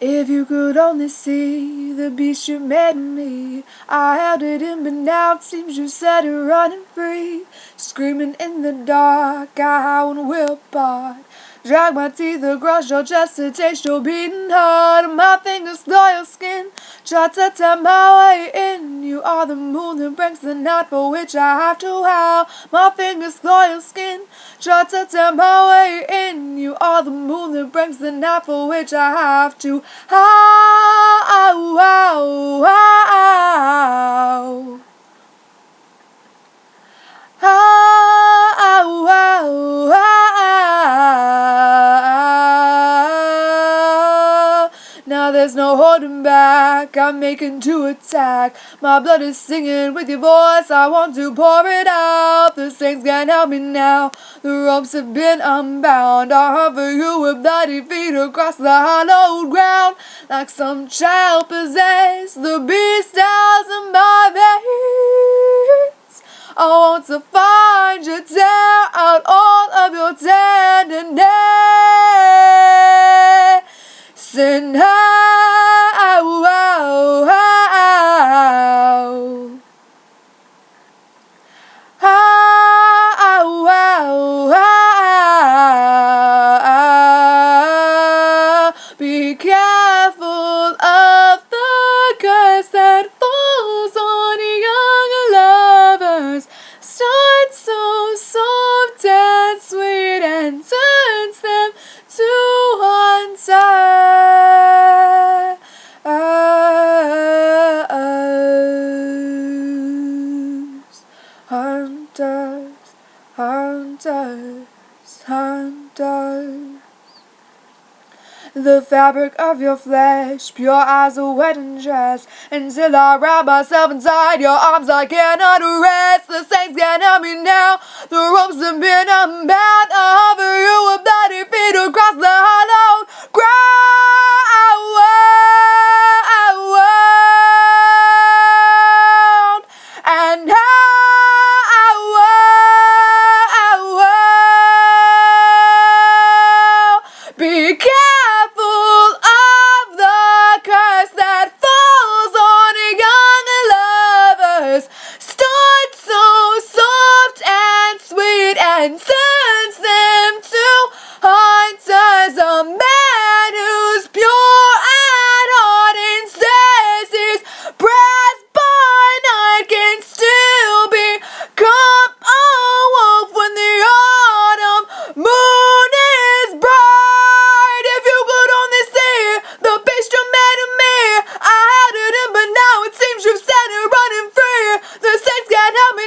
If you could only see the beast you made in me, I held it in, but now it seems you set it running free. Screaming in the dark, I howl and will bark. Drag my teeth across your chest to taste your beating heart. My fingers claw your skin, try to tap my way in. You are the moon that brings the night for which I have to howl. My fingers claw your skin, try to tap my way in. You are the moon that brings the night for which I have to howl, howl, howl. Howl, howl, howl. Now there's no holding back, I'm making to attack. My blood is singing with your voice, I want to pour it out. The saints can't help me now, the ropes have been unbound. I hover you with bloody feet across the hallowed ground. Like some child possessed, the beast howls in my veins. I want to find you, tear out all of your tenderness. Sing howl, howl, howl. Howl, howl, howl. Be careful of the curse that falls on young lovers. Starts so soft and sweet and turns them to hunters. Hunters, hunters, hunters. The fabric of your flesh, pure as a wedding dress. Until I wrap myself inside your arms, I cannot rest. The saints can't help me now, the ropes have been unbound. I hover you with bloody feet across the hallowed ground. And be careful of the curse that falls on young lovers. Starts so soft and sweet and turns them to hunters. A man who's pure at heart and says his prayers by night can still become a wolf when the autumn moon is bright. If you could only see the beast you made of me, I had it in, but now it seems you've set it running free. The saints can't help me